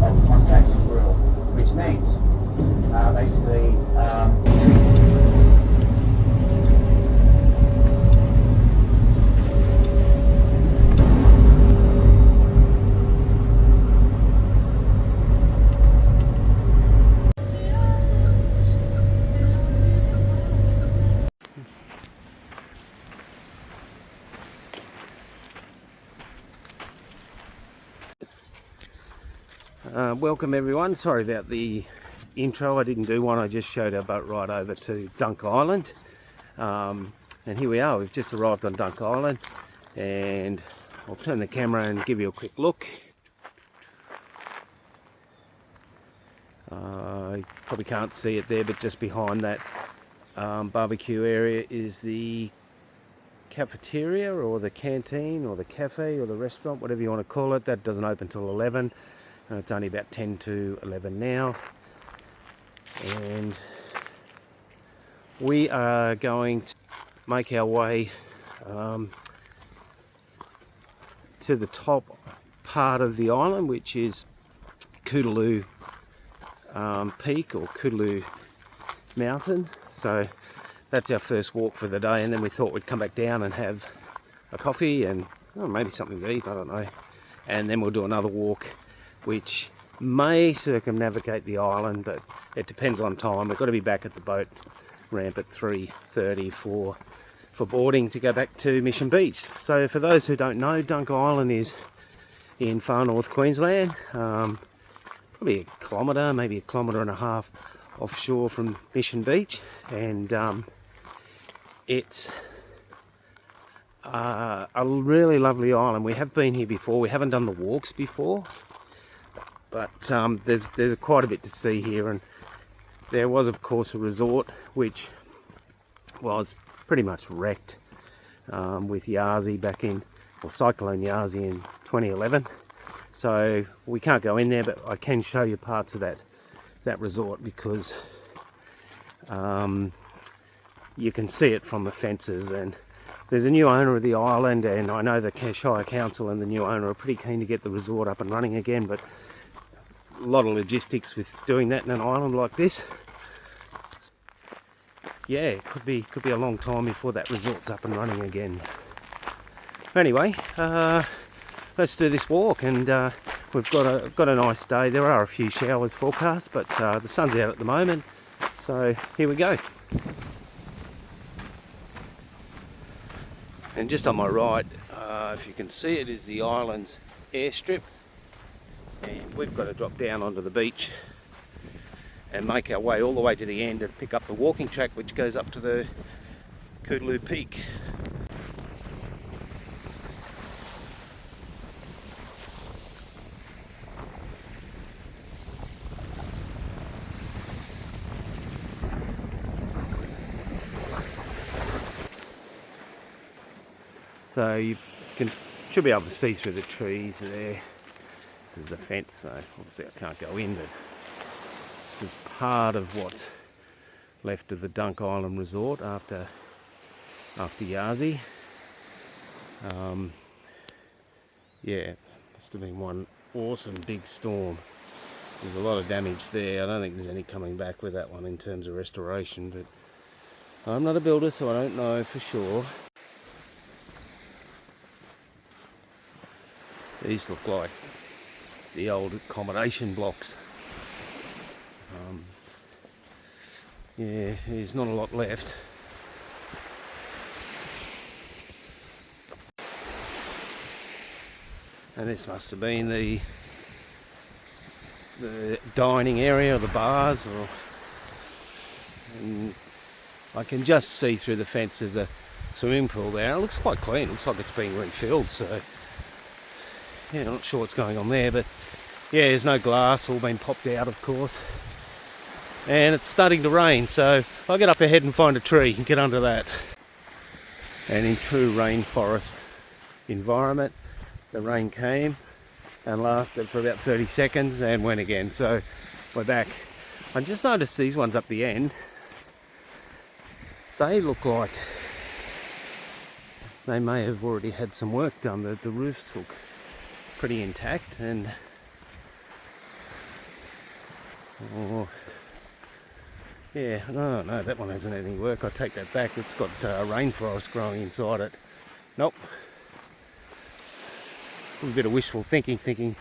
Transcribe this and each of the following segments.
of contact drill, which means basically welcome everyone. Sorry about the intro. I didn't do one. I just showed our boat ride over to Dunk Island. And here we are. We've just arrived on Dunk Island. And I'll turn the camera and give you a quick look. You probably can't see it there, but just behind that barbecue area is the cafeteria or the canteen or the cafe or the restaurant, whatever you want to call it. That doesn't open till 11. And it's only about 10 to 11 now, and we are going to make our way to the top part of the island, which is Kootaloo Peak or Kootaloo Mountain. So that's our first walk for the day, and then we thought we'd come back down and have a coffee and maybe something to eat, I don't know, and then we'll do another walk which may circumnavigate the island, but it depends on time. We've got to be back at the boat ramp at 3:30 for boarding to go back to Mission Beach. So for those who don't know, Dunk Island is in far North Queensland, probably a kilometre, maybe a kilometre and a half offshore from Mission Beach, and it's a really lovely island. We have been here before. We haven't done the walks before, but there's quite a bit to see here, and there was of course a resort which was pretty much wrecked with Yazi back in, or Cyclone Yazi in 2011. So we can't go in there, but I can show you parts of that resort because you can see it from the fences. And there's a new owner of the island, and I know the Shire Council and the new owner are pretty keen to get the resort up and running again, but a lot of logistics with doing that in an island like this. Yeah, it could be a long time before that resort's up and running again. Anyway, let's do this walk, and we've got a nice day. There are a few showers forecast, but the sun's out at the moment, so here we go. And just on my right, if you can see it, is the island's airstrip. And we've got to drop down onto the beach and make our way all the way to the end and pick up the walking track which goes up to the Kootaloo Peak. So you should be able to see through the trees there. This is the fence, so obviously I can't go in, but this is part of what's left of the Dunk Island Resort after Yazi. Yeah, must have been one awesome big storm. There's a lot of damage there. I don't think there's any coming back with that one in terms of restoration, but I'm not a builder, so I don't know for sure. These look like the old accommodation blocks. Yeah, there's not a lot left. And this must have been the dining area or the bars, and I can just see through the fence there's a swimming pool there. It looks quite clean. It looks like it's being refilled, so yeah, I'm not sure what's going on there, but yeah, there's no glass, all been popped out of course. And it's starting to rain, so I'll get up ahead and find a tree and get under that. And in true rainforest environment, the rain came and lasted for about 30 seconds and went again, so we're back. I just noticed these ones up the end, they look like they may have already had some work done. The roofs look pretty intact, and Oh, yeah, no, that one hasn't had any work. I take that back. It's got rainforest growing inside it. Nope. A bit of wishful thinking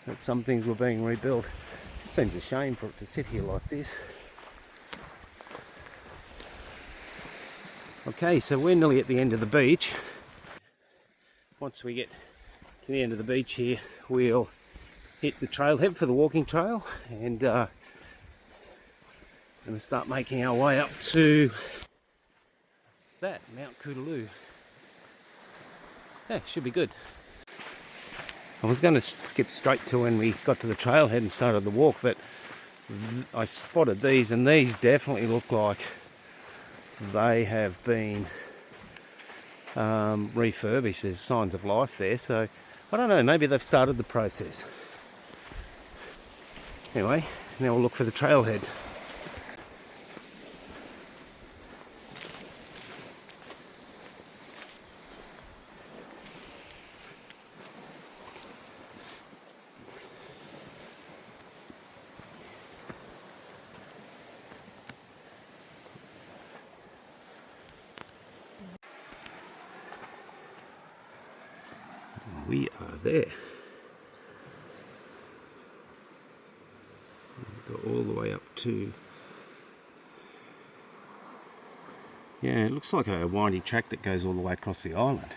that some things were being rebuilt. It just seems a shame for it to sit here like this. Okay, so we're nearly at the end of the beach. Once we get to the end of the beach here, we'll hit the trailhead for the walking trail, and going to start making our way up to that, Mt Kootaloo. Yeah, should be good. I was going to skip straight to when we got to the trailhead and started the walk, but I spotted these, and these definitely look like they have been refurbished. There's signs of life there, so I don't know, maybe they've started the process. Anyway, now we'll look for the trailhead. We are there. We'll go all the way up to... Yeah, it looks like a windy track that goes all the way across the island.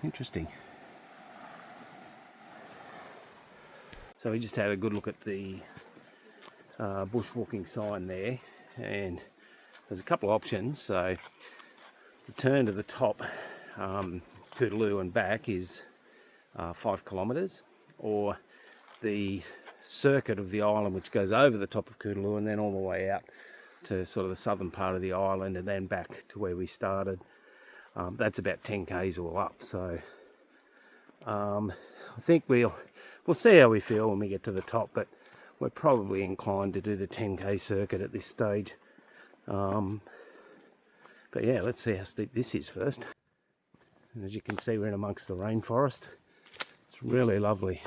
Interesting. So we just had a good look at the bushwalking sign there, and there's a couple of options. So the turn to the top, Kootaloo and back, is 5 kilometres, or the circuit of the island, which goes over the top of Kootaloo and then all the way out to sort of the southern part of the island and then back to where we started. That's about 10 k's all up. So I think we'll see how we feel when we get to the top, but we're probably inclined to do the 10k circuit at this stage. But yeah, let's see how steep this is first. And as you can see, we're in amongst the rainforest. It's really lovely.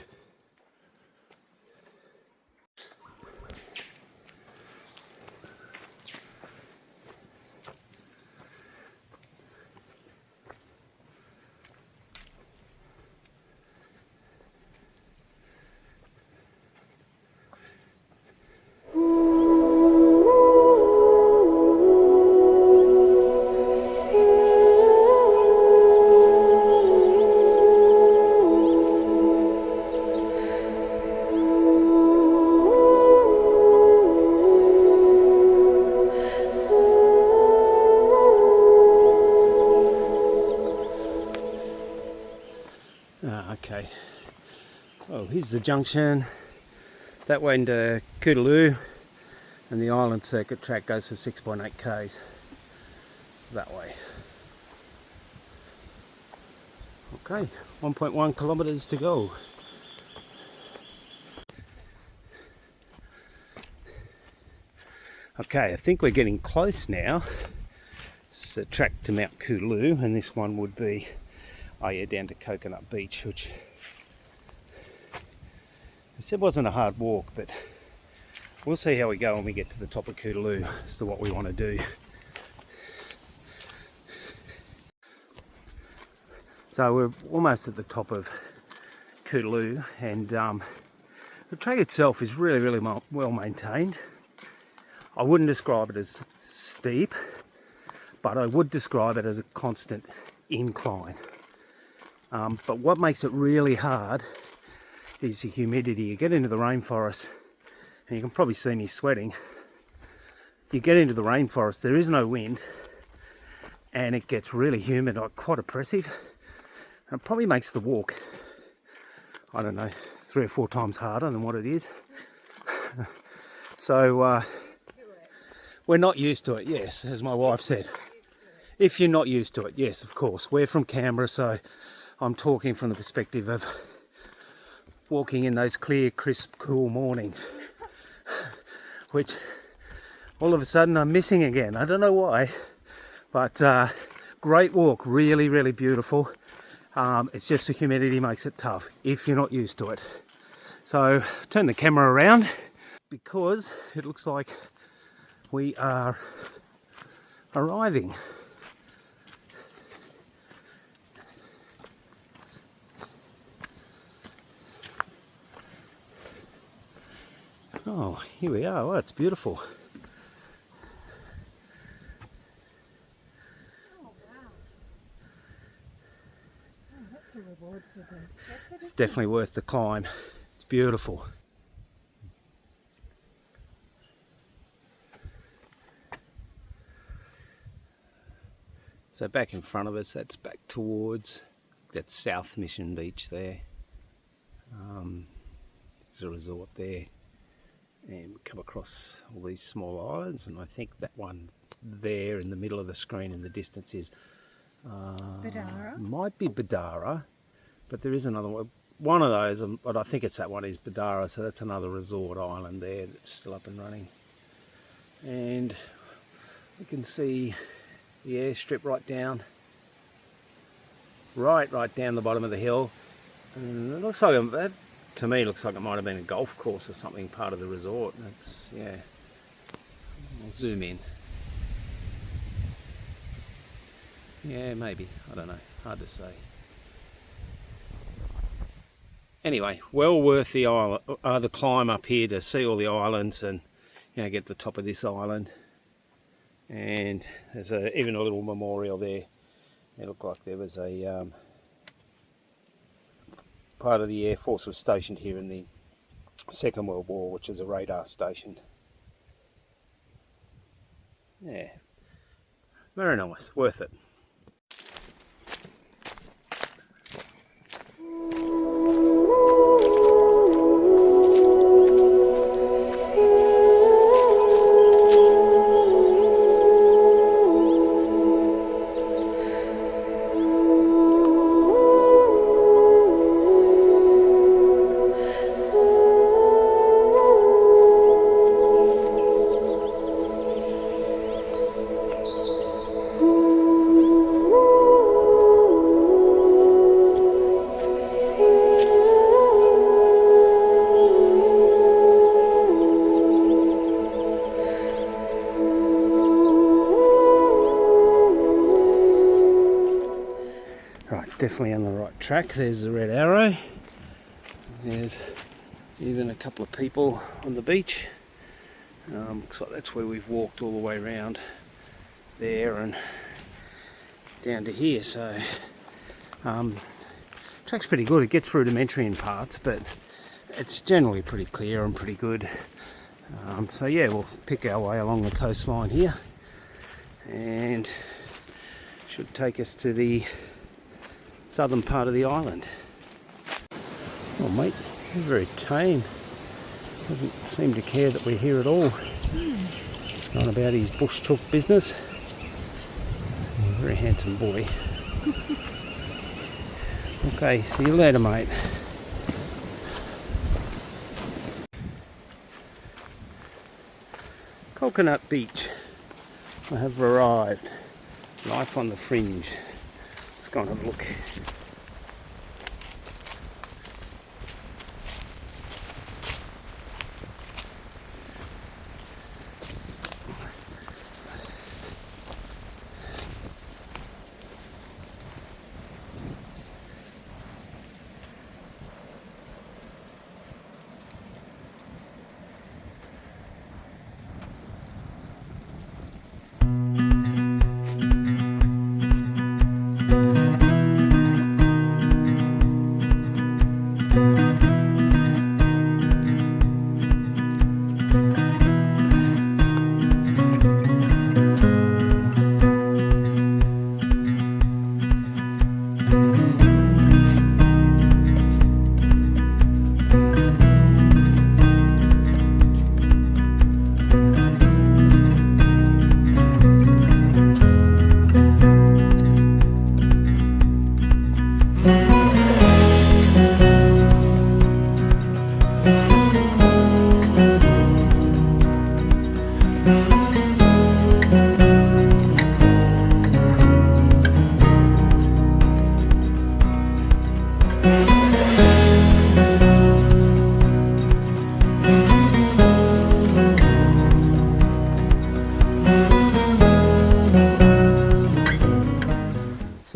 Okay, so here's the junction. That way into Kootaloo, and the island circuit track goes for 6.8 k's that way. Okay, 1.1 kilometres to go. Okay, I think we're getting close now. It's a track to Mt Kootaloo, and this one would be down to Coconut Beach, which I said wasn't a hard walk, but we'll see how we go when we get to the top of Kootaloo as to what we want to do. So we're almost at the top of Kootaloo, and the track itself is really well maintained. I wouldn't describe it as steep, but I would describe it as a constant incline. But what makes it really hard is the humidity. You get into the rainforest, and you can probably see me sweating. You get into the rainforest, there is no wind, and it gets really humid, like quite oppressive. And it probably makes the walk, I don't know, 3 or 4 times harder than what it is. So we're not used to it, yes, as my wife said. If you're not used to it, yes, of course. We're from Canberra, so I'm talking from the perspective of walking in those clear, crisp, cool mornings, which all of a sudden I'm missing again. I don't know why, but great walk, really beautiful. It's just the humidity makes it tough if you're not used to it. So turn the camera around because it looks like we are arriving. Oh, here we are. Oh, it's beautiful. Oh, wow. Oh, that's a reward for them. It's definitely worth the climb. It's beautiful. So back in front of us, that's back towards that South Mission Beach there. There's a resort there. And we come across all these small islands, and I think that one there in the middle of the screen in the distance is Badara? might be Badara, but there is another one. One of those, but I think it's that one is Badara, so that's another resort island there that's still up and running. And we can see the airstrip right down the bottom of the hill. And it looks like that, to me, looks like it might have been a golf course or something, part of the resort. That's, yeah. I'll zoom in. Yeah, maybe. I don't know. Hard to say. Anyway, well worth the island, the climb up here to see all the islands and, you know, get to the top of this island. And there's even a little memorial there. It looked like there was a part of the Air Force was stationed here in the Second World War, which is a radar station. Yeah, very nice, worth it. Definitely on the right track. There's the red arrow. There's even a couple of people on the beach. Looks like that's where we've walked all the way around there and down to here. So track's pretty good. It gets rudimentary in parts, but it's generally pretty clear and pretty good. So yeah, we'll pick our way along the coastline here and should take us to the southern part of the island. Oh mate, you're very tame. Doesn't seem to care that we're here at all. He's not about his bush talk business. Very handsome boy. Okay, see you later mate. Coconut Beach. I have arrived. Life on the fringe. Let's go and have a look.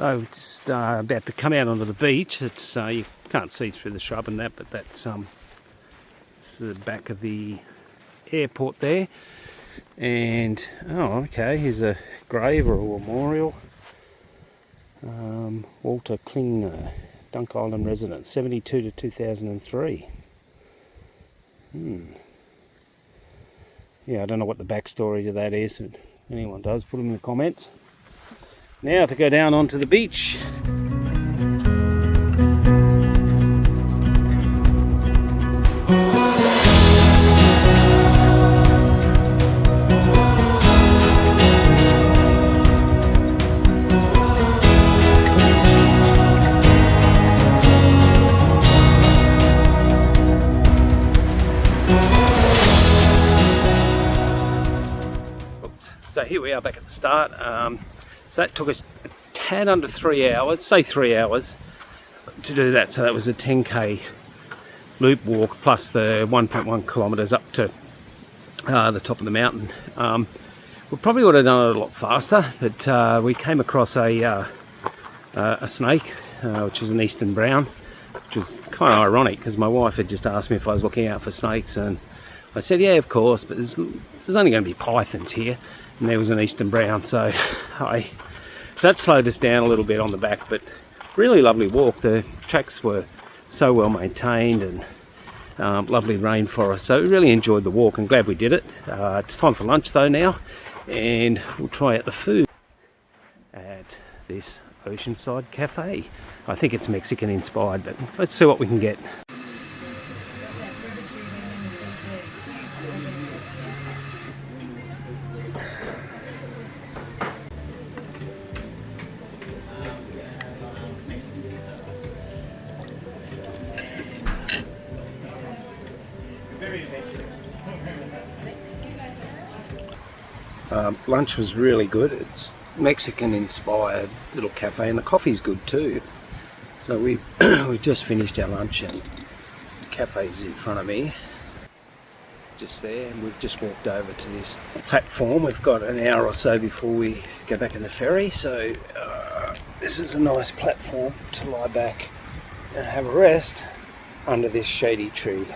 So just about to come out onto the beach. It's you can't see through the shrub and that, but that's it's the back of the airport there. And oh, okay, here's a grave or a memorial. Walter Klinger, Dunk Island resident, 72 to 2003. Yeah, I don't know what the backstory to that is, but if anyone does, put them in the comments. Now to go down onto the beach. So here we are back at the start. So that took us a tad under 3 hours, say 3 hours to do that. So that was a 10k loop walk plus the 1.1 kilometres up to the top of the mountain. We probably would have done it a lot faster, but we came across a snake, which was an eastern brown, which was kind of ironic because my wife had just asked me if I was looking out for snakes, and I said, yeah, of course, but there's only going to be pythons here. And there was an eastern brown, so that slowed us down a little bit on the back, but really lovely walk. The tracks were so well maintained and lovely rainforest, so we really enjoyed the walk and glad we did it. It's time for lunch though now, and we'll try out the food at this Oceanside Cafe. I think it's Mexican inspired, but let's see what we can get. Lunch was really good. It's Mexican inspired little cafe, and the coffee's good too. So we just finished our lunch and the cafe's in front of me just there, and we've just walked over to this platform. We've got an hour or so before we go back in the ferry, so this is a nice platform to lie back and have a rest under this shady tree.